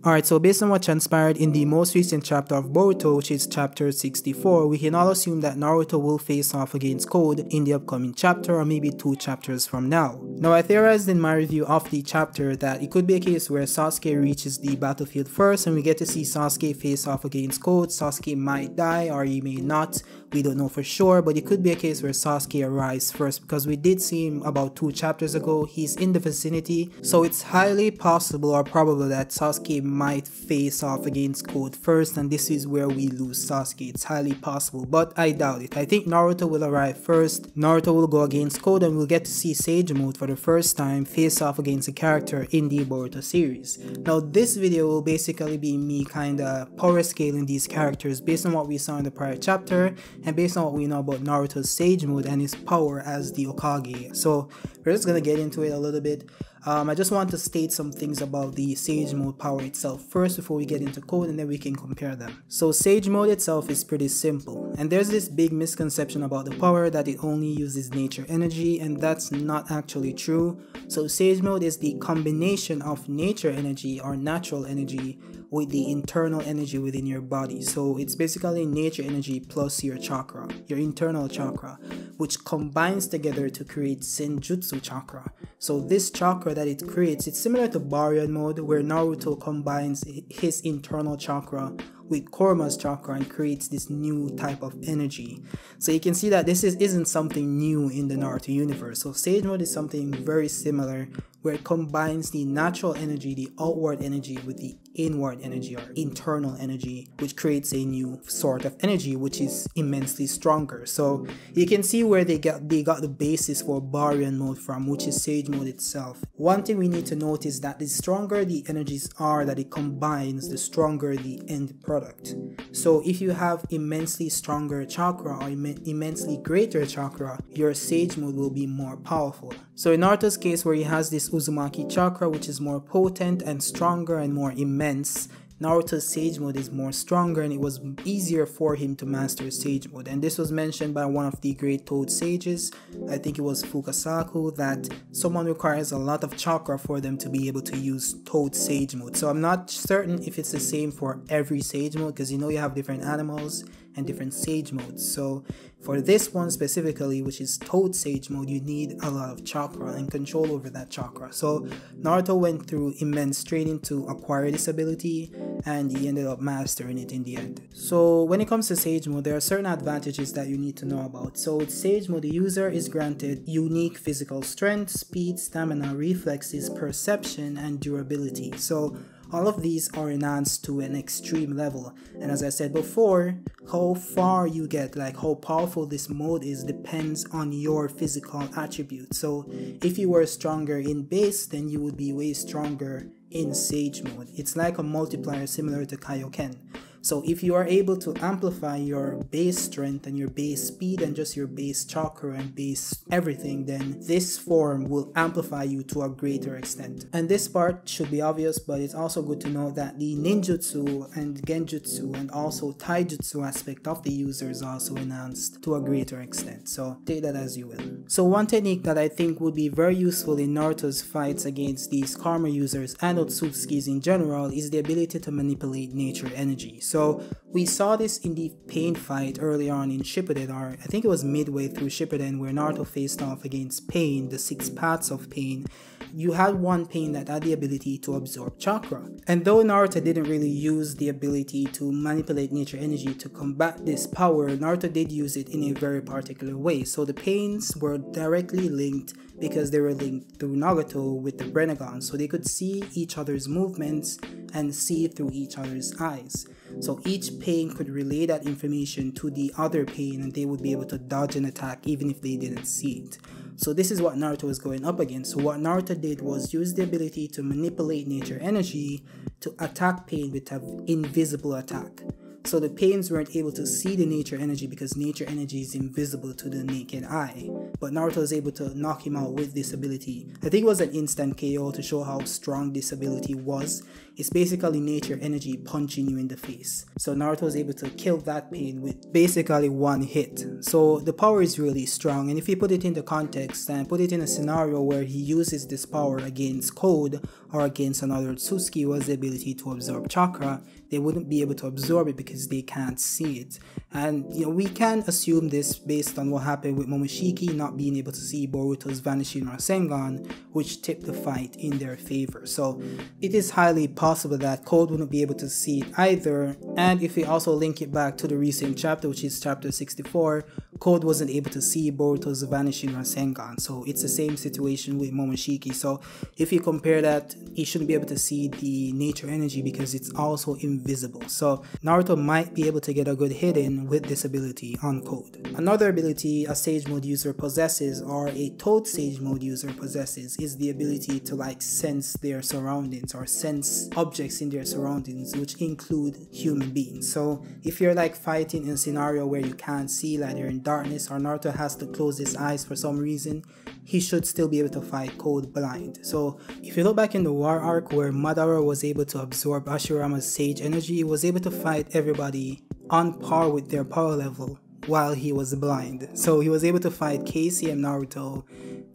Alright, so based on what transpired in the most recent chapter of Boruto, which is chapter 64, we can all assume that Naruto will face off against Code in the upcoming chapter or maybe 2 chapters from now. Now, I theorized in my review of the chapter that it could be a case where Sasuke reaches the battlefield first and we get to see Sasuke face off against Code. Sasuke might die or he may not, we don't know for sure, but it could be a case where Sasuke arrives first because we did see him about 2 chapters ago. He's in the vicinity, so it's highly possible or probable that Sasuke might face off against Code first, and this is where we lose Sasuke. It's highly possible, but I doubt it. I think Naruto will arrive first, Naruto will go against Code, and we'll get to see Sage Mode for the first time face off against a character in the Boruto series. Now, this video will basically be me kinda power scaling these characters based on what we saw in the prior chapter and based on what we know about Naruto's Sage Mode and his power as the Hokage. So we're just gonna get into it a little bit. I just want to state some things about the Sage Mode power itself first before we get into Code, and then we can compare them. So Sage Mode itself is pretty simple, and there's this big misconception about the power that it only uses nature energy, and that's not actually true. So Sage Mode is the combination of nature energy or natural energy with the internal energy within your body. So it's basically nature energy plus your chakra, your internal chakra, which combines together to create Senjutsu chakra. So this chakra that it creates, it's similar to Baryon mode where Naruto combines his internal chakra with Kurama's chakra and creates this new type of energy. So you can see that this isn't something new in the Naruto universe. So Sage Mode is something very similar where it combines the natural energy, the outward energy, with the inward energy or internal energy, which creates a new sort of energy which is immensely stronger. So you can see where they got the basis for Baryon mode from, which is Sage Mode itself. One thing we need to note is that the stronger the energies are that it combines, the stronger the end product. So if you have immensely stronger chakra or immensely greater chakra, your Sage Mode will be more powerful. So in Naruto's case, where he has this Uzumaki chakra, which is more potent and stronger and more immense, Naruto's Sage Mode is more stronger, and it was easier for him to master Sage Mode. And this was mentioned by one of the great Toad sages, I think it was Fukasaku, that someone requires a lot of chakra for them to be able to use Toad Sage Mode. So I'm not certain if it's the same for every Sage Mode, because you know you have different animals and different Sage Modes. So for this one specifically, which is Toad Sage Mode, you need a lot of chakra and control over that chakra. So Naruto went through immense training to acquire this ability, and he ended up mastering it in the end. So when it comes to Sage Mode, there are certain advantages that you need to know about. So with Sage Mode, the user is granted unique physical strength, speed, stamina, reflexes, perception, and durability. So all of these are enhanced to an extreme level, and as I said before, how far you get, like how powerful this mode is, depends on your physical attributes. So if you were stronger in base, then you would be way stronger in Sage Mode. It's like a multiplier similar to Kaioken. So if you are able to amplify your base strength and your base speed and just your base chakra and base everything, then this form will amplify you to a greater extent. And this part should be obvious, but it's also good to know that the ninjutsu and genjutsu and also taijutsu aspect of the user is also enhanced to a greater extent. So take that as you will. So one technique that I think would be very useful in Naruto's fights against these Karma users and Otsutskis in general is the ability to manipulate nature energy. So we saw this in the Pain fight early on in Shippuden, or I think it was midway through Shippuden, where Naruto faced off against Pain, the 6 paths of Pain. You had one Pain that had the ability to absorb chakra. And though Naruto didn't really use the ability to manipulate nature energy to combat this power, Naruto did use it in a very particular way. So the Pains were directly linked because they were linked through Nagato with the Renegon, so they could see each other's movements and see through each other's eyes. So each Pain could relay that information to the other Pain, and they would be able to dodge an attack even if they didn't see it. So this is what Naruto was going up against. So what Naruto did was use the ability to manipulate nature energy to attack Pain with an invisible attack. So the Pains weren't able to see the nature energy because nature energy is invisible to the naked eye. But Naruto was able to knock him out with this ability. I think it was an instant KO to show how strong this ability was. It's basically nature energy punching you in the face. So Naruto was able to kill that Pain with basically one hit. So the power is really strong, and if you put it into context and put it in a scenario where he uses this power against Code or against another Otsutsuki was the ability to absorb chakra, they wouldn't be able to absorb it because they can't see it. And we can assume this based on what happened with Momoshiki not being able to see Boruto's vanishing Rasengan, which tipped the fight in their favor. So it is highly possible that Code wouldn't be able to see it either. And if we also link it back to the recent chapter, which is chapter 64, Code wasn't able to see Boruto's vanishing Rasengan. So it's the same situation with Momoshiki. So if you compare that, he shouldn't be able to see the nature energy because it's also invisible. So Naruto might be able to get a good hit in with this ability on Code. Another ability a Sage Mode user possesses, or a Toad Sage Mode user possesses, is the ability to like sense their surroundings or sense objects in their surroundings, which include human beings. So if you're like fighting in a scenario where you can't see, like you're in darkness, or Naruto has to close his eyes for some reason, he should still be able to fight Code blind. So if you look back in the war arc where Madara was able to absorb Ashirama's sage energy, he was able to fight everybody on par with their power level while he was blind. So he was able to fight KCM Naruto,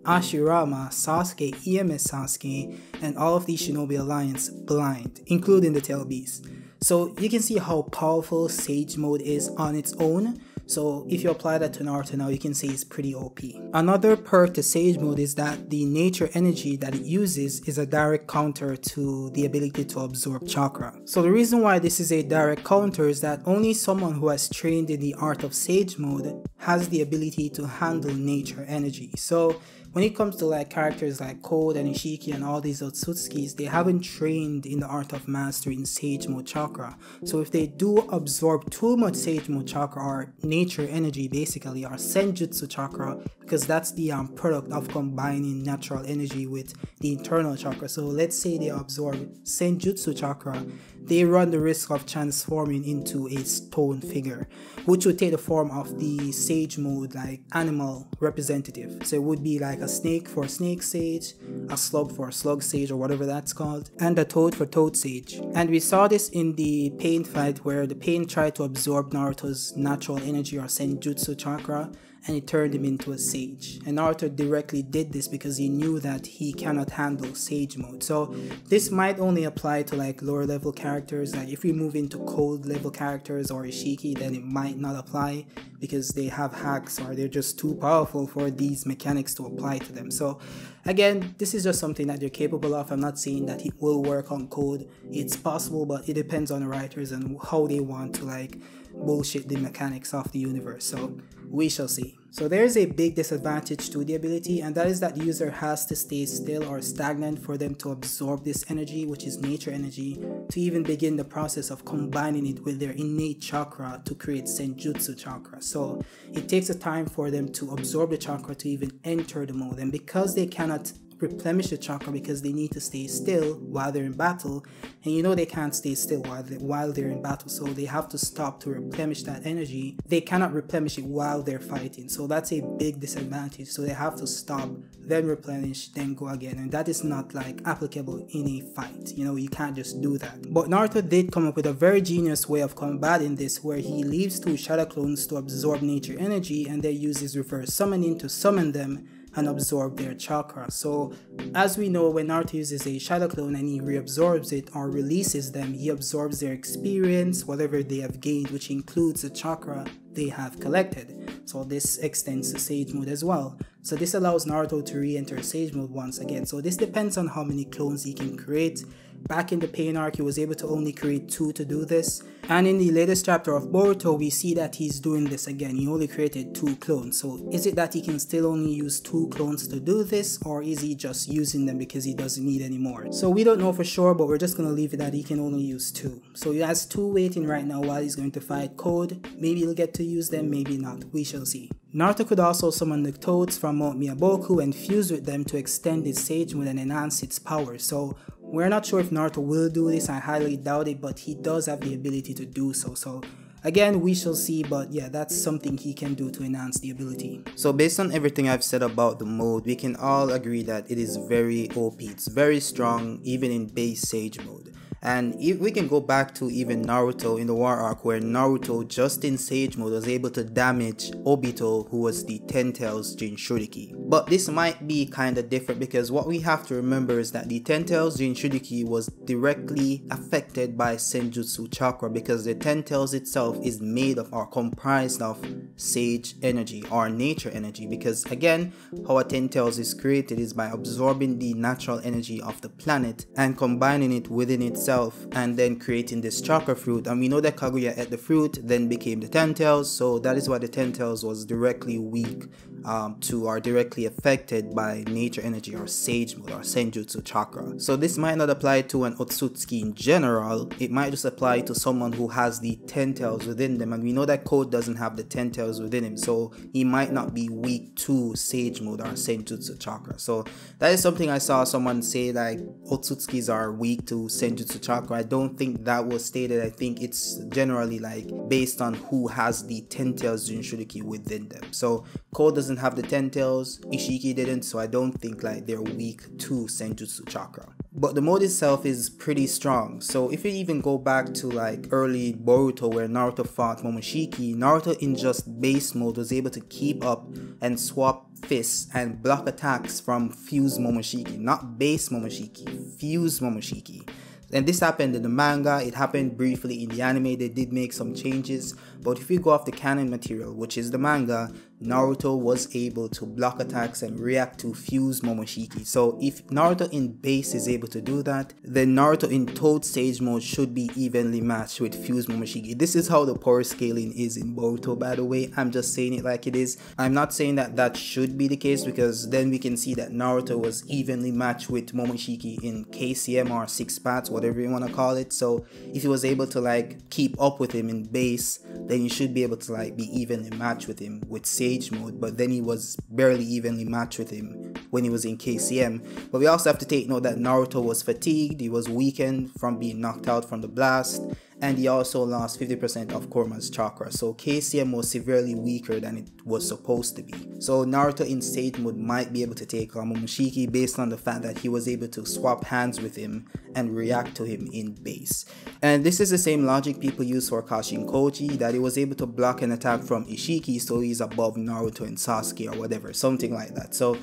Ashirama, Sasuke, EMS Sasuke, and all of the Shinobi Alliance blind, including the Tail Beast. So you can see how powerful Sage Mode is on its own. So if you apply that to Naruto now, you can say it's pretty OP. Another perk to Sage Mode is that the nature energy that it uses is a direct counter to the ability to absorb chakra. So the reason why this is a direct counter is that only someone who has trained in the art of Sage Mode has the ability to handle nature energy. So when it comes to like characters like Code and Ishiki and all these Otsutsukis, they haven't trained in the art of mastering Sage Mode chakra. So if they do absorb too much Sage Mode chakra, or nature energy basically, or Senjutsu chakra, because that's the product of combining natural energy with the internal chakra. So let's say they absorb Senjutsu chakra, they run the risk of transforming into a stone figure, which would take the form of the Sage Mode like animal representative. So it would be like a snake for snake sage, a slug for slug sage or whatever that's called, and a toad for toad sage. And we saw this in the Pain fight where the Pain tried to absorb Naruto's natural energy or Senjutsu chakra, and it turned him into a sage. And Naruto directly did this because he knew that he cannot handle Sage Mode. So this might only apply to like lower level characters. Like if we move into Code level characters or Ishiki, then it might not apply because they have hacks or they're just too powerful for these mechanics to apply to them. So again, this is just something that they're capable of. I'm not saying that it will work on Code. It's possible, but it depends on the writers and how they want to like bullshit the mechanics of the universe. So we shall see. So there is a big disadvantage to the ability, and that is that the user has to stay still or stagnant for them to absorb this energy, which is nature energy, to even begin the process of combining it with their innate chakra to create Senjutsu chakra. So it takes a time for them to absorb the chakra to even enter the mode, and because they cannot replenish the chakra because they need to stay still while they're in battle, and they can't stay still while they're in battle, so they have to stop to replenish that energy. They cannot replenish it while they're fighting, so that's a big disadvantage. So they have to stop, then replenish, then go again, and that is not like applicable in a fight. You can't just do that. But Naruto did come up with a very genius way of combating this, where he leaves two shadow clones to absorb nature energy and then uses reverse summoning to summon them and absorb their chakra. So as we know, when Naruto uses a shadow clone and he reabsorbs it or releases them, he absorbs their experience, whatever they have gained, which includes the chakra they have collected. So this extends to Sage Mode as well. So this allows Naruto to re-enter Sage Mode once again. So this depends on how many clones he can create. Back in the Pain arc, he was able to only create 2 to do this. And in the latest chapter of Boruto, we see that he's doing this again. He only created 2 clones. So is it that he can still only use 2 clones to do this? Or is he just using them because he doesn't need any more? So we don't know for sure, but we're just going to leave it that he can only use 2. So he has 2 waiting right now while he's going to fight Code. Maybe he'll get to use them, maybe not. We shall see. Naruto could also summon the toads from Mount Miyaboku and fuse with them to extend its Sage Mode and enhance its power. So we're not sure if Naruto will do this. I highly doubt it, but he does have the ability to do so. So again, we shall see, but yeah, that's something he can do to enhance the ability. So based on everything I've said about the mode, we can all agree that it is very OP. It's very strong, even in base Sage Mode. And if we can go back to even Naruto in the war arc, where Naruto just in Sage mode was able to damage Obito, who was the 10 Tails Jinchuriki. But this might be kind of different, because what we have to remember is that the 10 Tails Jinchuriki was directly affected by Senjutsu chakra, because the 10 Tails itself is made of or comprised of Sage energy or nature energy. Because again, how a 10 Tails is created is by absorbing the natural energy of the planet and combining it within itself, and then creating this chakra fruit. And we know that Kaguya ate the fruit, then became the 10 Tails, so that is why the 10 Tails was directly weak to or directly affected by nature energy or Sage mode or Senjutsu chakra. So this might not apply to an Otsutsuki in general, it might just apply to someone who has the 10 Tails within them, and we know that Code doesn't have the 10 Tails within him, so he might not be weak to Sage mode or Senjutsu chakra. So that is something I saw someone say, like Otsutsukis are weak to Senjutsu chakra. I don't think that was stated. I think it's generally like based on who has the 10 Tails Jinchuriki within them. So Code doesn't have the 10 Tails, Ishiki didn't, so I don't think like they're weak to Senjutsu chakra. But the mode itself is pretty strong. So if you even go back to like early Boruto, where Naruto fought Momoshiki, Naruto in just base mode was able to keep up and swap fists and block attacks from Fuse Momoshiki. Not base Momoshiki, Fuse Momoshiki. And this happened in the manga, it happened briefly in the anime, they did make some changes, but if you go off the canon material, which is the manga, Naruto was able to block attacks and react to Fuse Momoshiki. So if Naruto in base is able to do that, then Naruto in Toad Sage mode should be evenly matched with Fuse Momoshiki. This is how the power scaling is in Boruto, by the way. I'm just saying it like it is. I'm not saying that that should be the case, because then we can see that Naruto was evenly matched with Momoshiki in KCM or 6 paths, whatever you want to call it. So if he was able to like keep up with him in base, then you should be able to like be evenly matched with him with Sage mode. But then he was barely evenly matched with him when he was in KCM. But we also have to take note that Naruto was fatigued, he was weakened from being knocked out from the blast, and he also lost 50% of Kurama's chakra. So KCM was severely weaker than it was supposed to be. So Naruto in Sage mode might be able to take on Momoshiki based on the fact that he was able to swap hands with him and react to him in base. And this is the same logic people use for Kashin Koji, that he was able to block an attack from Ishiki, so he's above Naruto and Sasuke or whatever, something like that. So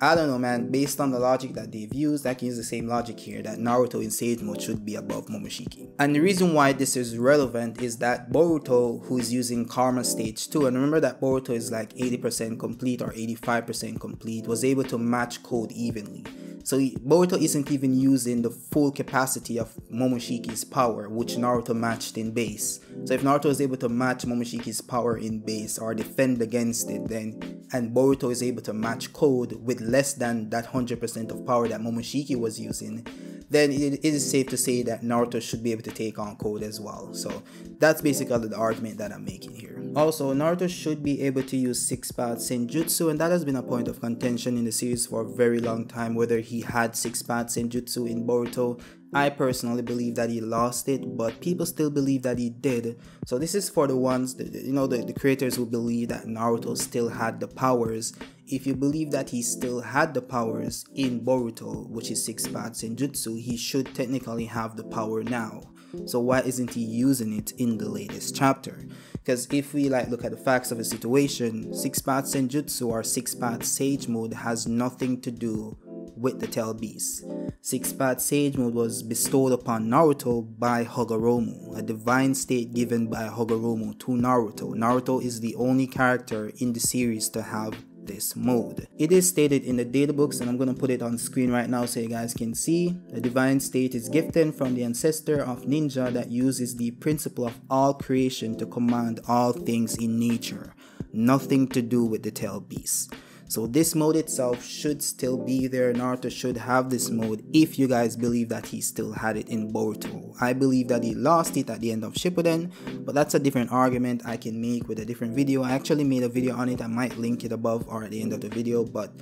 I don't know, man, based on the logic that they've used, I can use the same logic here, that Naruto in Sage mode should be above Momoshiki. And the reason why this is relevant is that Boruto, who is using Karma Stage 2, and remember that Boruto is like 80% complete or 85% complete, was able to match Code evenly. So Boruto isn't even using the full capacity of Momoshiki's power, which Naruto matched in base. So if Naruto is able to match Momoshiki's power in base or defend against it, then and Boruto is able to match Code with less than that 100% of power that Momoshiki was using, then it is safe to say that Naruto should be able to take on Code as well. So that's basically the argument that I'm making here. Also, Naruto should be able to use 6-path Senjutsu, and that has been a point of contention in the series for a very long time, whether he had 6-path Senjutsu in Boruto. I personally believe that he lost it, but people still believe that he did. So this is for the ones, the creators who believe that Naruto still had the powers. If you believe that he still had the powers in Boruto, which is 6-path Senjutsu, he should technically have the power now. So why isn't he using it in the latest chapter? Because if we look at the facts of the situation, 6-path Senjutsu or 6-path Sage mode has nothing to do with the Tail Beast. 6-path Sage mode was bestowed upon Naruto by Hagoromo, a divine state given by Hagoromo to Naruto. Naruto is the only character in the series to have this mode. It is stated in the databooks, and I'm going to put it on screen right now so you guys can see. The divine state is gifted from the ancestor of ninja that uses the principle of all creation to command all things in nature. Nothing to do with the Tail Beast. So this mode itself should still be there. Naruto should have this mode if you guys believe that he still had it in Boruto. I believe that he lost it at the end of Shippuden, but that's a different argument I can make with a different video. I actually made a video on it. I might link it above or at the end of the video, but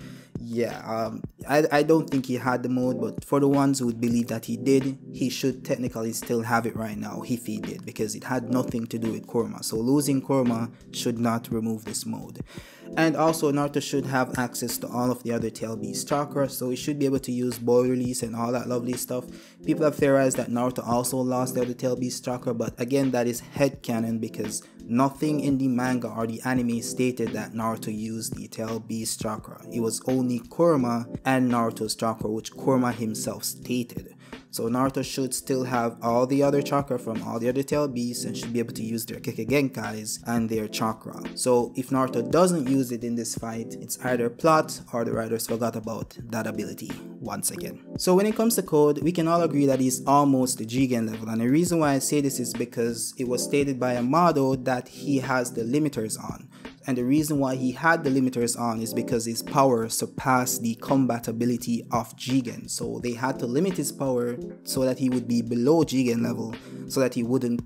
yeah, I don't think he had the mode, but for the ones who would believe that he did, he should technically still have it right now if he did, because it had nothing to do with Kurama. So losing Kurama should not remove this mode. And also Naruto should have access to all of the other tail beast chakra, so he should be able to use boy release and all that lovely stuff. People have theorized that Naruto also lost the other tail beast chakra, but again, that is headcanon because nothing in the manga or the anime stated that Naruto used the tail beast chakra. It was only Kurama and Naruto's chakra, which Kurama himself stated. So Naruto should still have all the other chakra from all the other tail beasts and should be able to use their Kekkei and their chakra. So if Naruto doesn't use it in this fight, it's either plot or the writers forgot about that ability once again. So when it comes to Code, we can all agree that he's almost the Jigen level, and the reason why I say this is because it was stated by Amado that he has the limiters on. And the reason why he had the limiters on is because his power surpassed the combat ability of Jigen. So they had to limit his power so that he would be below Jigen level, so that he wouldn't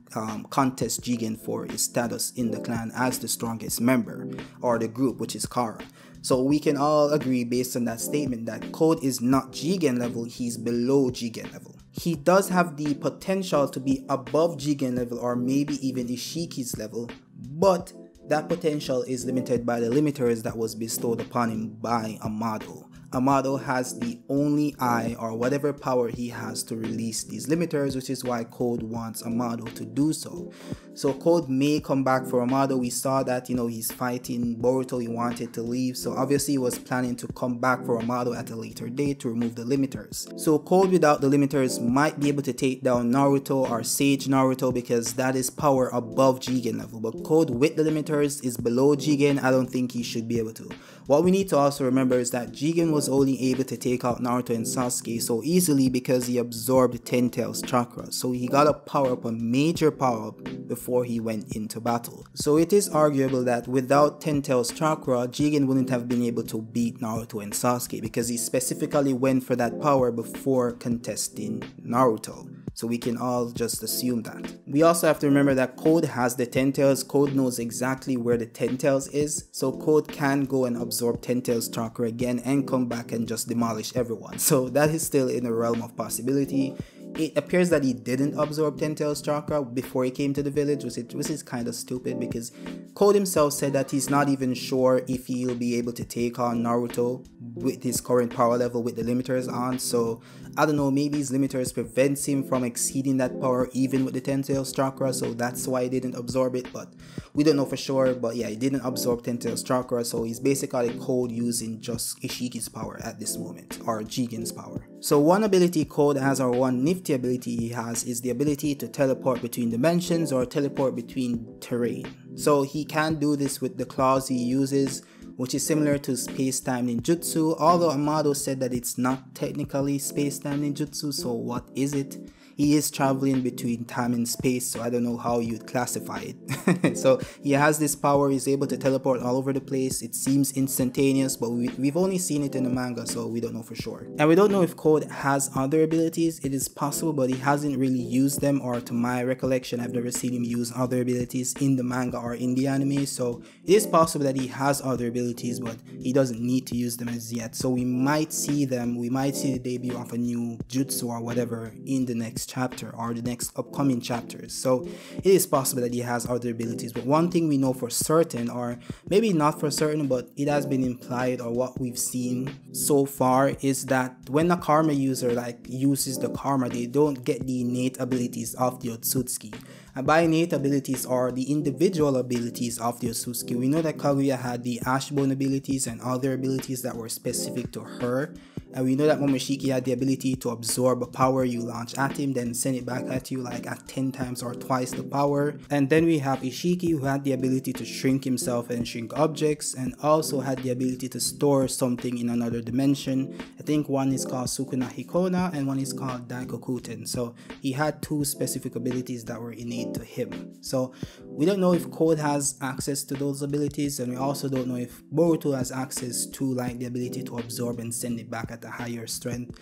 contest Jigen for his status in the clan as the strongest member, or the group, which is Kara. So we can all agree based on that statement that Code is not Jigen level, he's below Jigen level. He does have the potential to be above Jigen level or maybe even Ishiki's level, but that potential is limited by the limiters that was bestowed upon him by Amado. Amado has the only eye or whatever power he has to release these limiters, which is why Code wants Amado to do so. So Code may come back for Amado. We saw that, he's fighting Boruto, he wanted to leave, so obviously he was planning to come back for Amado at a later date to remove the limiters. So Code without the limiters might be able to take down Naruto or Sage Naruto because that is power above Jigen level, but Code with the limiters is below Jigen. I don't think he should be able to. What we need to also remember is that Jigen was only able to take out Naruto and Sasuke so easily because he absorbed Ten Tails chakra, so he got a power up, a major power up before he went into battle. So it is arguable that without Ten Tails chakra, Jigen wouldn't have been able to beat Naruto and Sasuke because he specifically went for that power before contesting Naruto. So we can all just assume that. We also have to remember that Code has the Ten Tails. Code knows exactly where the Ten Tails is. So Code can go and absorb Ten Tails chakra again and come back and just demolish everyone. So that is still in the realm of possibility. It appears that he didn't absorb Ten Tails chakra before he came to the village, which is kind of stupid because Code himself said that he's not even sure if he'll be able to take on Naruto with his current power level with the limiters on. So I don't know, maybe his limiters prevents him from exceeding that power even with the Ten Tails chakra, so that's why he didn't absorb it, but we don't know for sure. But yeah, he didn't absorb Ten Tails chakra, so he's basically Code using just Ishiki's power at this moment, or Jigen's power. So one ability Code has, or one nifty ability he has, is the ability to teleport between dimensions or teleport between terrain. So he can do this with the claws he uses, which is similar to space-time ninjutsu, although Amado said that it's not technically space-time ninjutsu, so what is it? He is traveling between time and space, so I don't know how you'd classify it. So he has this power, he's able to teleport all over the place. It seems instantaneous, but we've only seen it in the manga, so we don't know for sure. And we don't know if Code has other abilities. It is possible, but he hasn't really used them, or to my recollection, I've never seen him use other abilities in the manga or in the anime. So it is possible that he has other abilities, but he doesn't need to use them as yet. So we might see them, we might see the debut of a new jutsu or whatever in the next chapter or the next upcoming chapters. So it is possible that he has other abilities, but one thing we know for certain, or maybe not for certain, but it has been implied, or what we've seen so far, is that when a karma user uses the karma, they don't get the innate abilities of the Otsutsuki. And by innate abilities are the individual abilities of the Otsutsuki. We know that Kaguya had the Ashbone abilities and other abilities that were specific to her. And we know that Momoshiki had the ability to absorb a power you launch at him, then send it back at you like at 10 times or twice the power. And then we have Ishiki, who had the ability to shrink himself and shrink objects, and also had the ability to store something in another dimension. I think one is called Sukuna Hikona and one is called Daikokuten. So he had two specific abilities that were innate to him. So we don't know if Code has access to those abilities, and we also don't know if Boruto has access to the ability to absorb and send it back at a higher strength.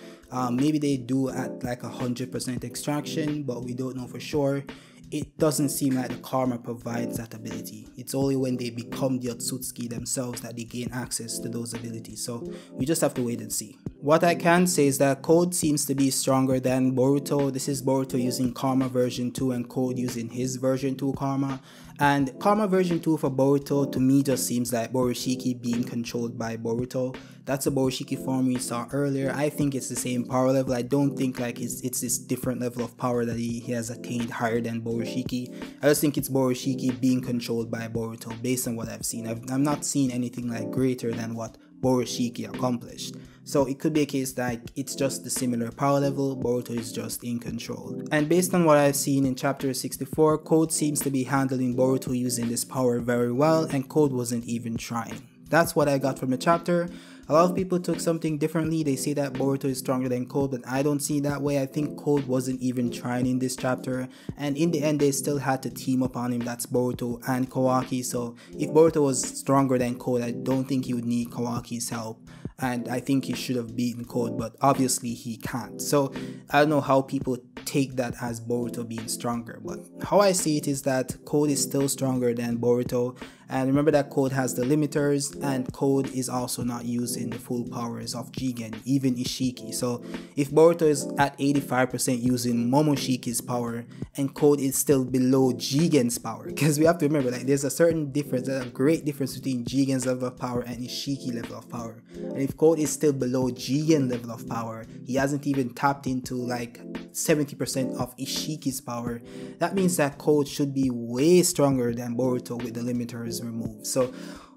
Maybe they do at 100% extraction, but we don't know for sure. It doesn't seem like the karma provides that ability. It's only when they become the Otsutsuki themselves that they gain access to those abilities. So we just have to wait and see. What I can say is that Code seems to be stronger than Boruto. This is Boruto using Karma version 2 and Code using his version 2 Karma. And Karma version 2 for Boruto to me just seems like Boroshiki being controlled by Boruto. That's the Boroshiki form we saw earlier. I think it's the same power level. I don't think like it's this different level of power that he has attained higher than Boroshiki. I just think it's Boroshiki being controlled by Boruto based on what I've seen. I've not seen anything like greater than what Boroshiki accomplished. So it could be a case that it's just the similar power level, Boruto is just in control. And based on what I've seen in chapter 64, Code seems to be handling Boruto using this power very well, and Code wasn't even trying. That's what I got from the chapter. A lot of people took something differently. They say that Boruto is stronger than Code, but I don't see it that way. I think Code wasn't even trying in this chapter, and in the end they still had to team up on him. That's Boruto and Kawaki. So if Boruto was stronger than Code, I don't think he would need Kawaki's help, and I think he should have beaten Code, but obviously he can't. So I don't know how people take that as Boruto being stronger, but how I see it is that Code is still stronger than Boruto. And remember that Code has the limiters, and Code is also not using the full powers of Jigen, even Ishiki. So if Boruto is at 85% using Momoshiki's power, and Code is still below Jigen's power, because we have to remember, like, there's a certain difference, there's a great difference between Jigen's level of power and Ishiki level of power. And if Code is still below Jigen level of power, he hasn't even tapped into like 70% of Ishiki's power, that means that Code should be way stronger than Boruto with the limiters removed. So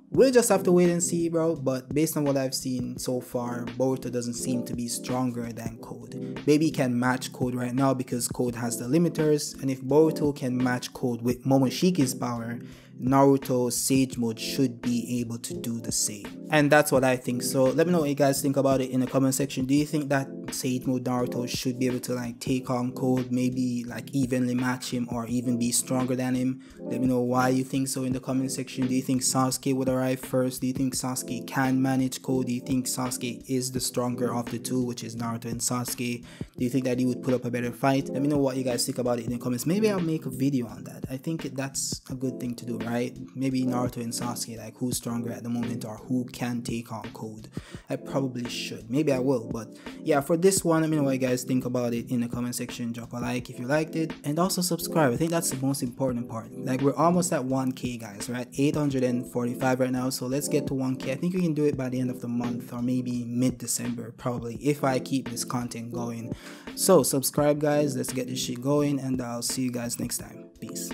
we'll just have to wait and see, bro. But based on what I've seen so far, Boruto doesn't seem to be stronger than Code. Maybe he can match Code right now because Code has the limiters, and if Boruto can match Code with Momoshiki's power, Naruto Sage Mode should be able to do the same. And that's what I think. So let me know what you guys think about it in the comment section. Do you think that Sage Mode Naruto should be able to like take on Code, maybe like evenly match him or even be stronger than him? Let me know why you think so in the comment section. Do you think Sasuke would arrive first? Do you think Sasuke can manage Code? Do you think Sasuke is the stronger of the two, which is Naruto and Sasuke? Do you think that he would put up a better fight? Let me know what you guys think about it in the comments. Maybe I'll make a video on that. I think that's a good thing to do, right? Maybe Naruto and Sasuke, like who's stronger at the moment or who can take on Code. I probably should. Maybe I will. But yeah, for this one, let me know what you guys think about it in the comment section. Drop a like if you liked it, and also subscribe. I think that's the most important part. Like, we're almost at 1k, guys. We're at 845 right now, so let's get to 1k. I think we can do it by the end of the month, or maybe mid-December probably, if I keep this content going. So subscribe, guys. Let's get this shit going, and I'll see you guys next time.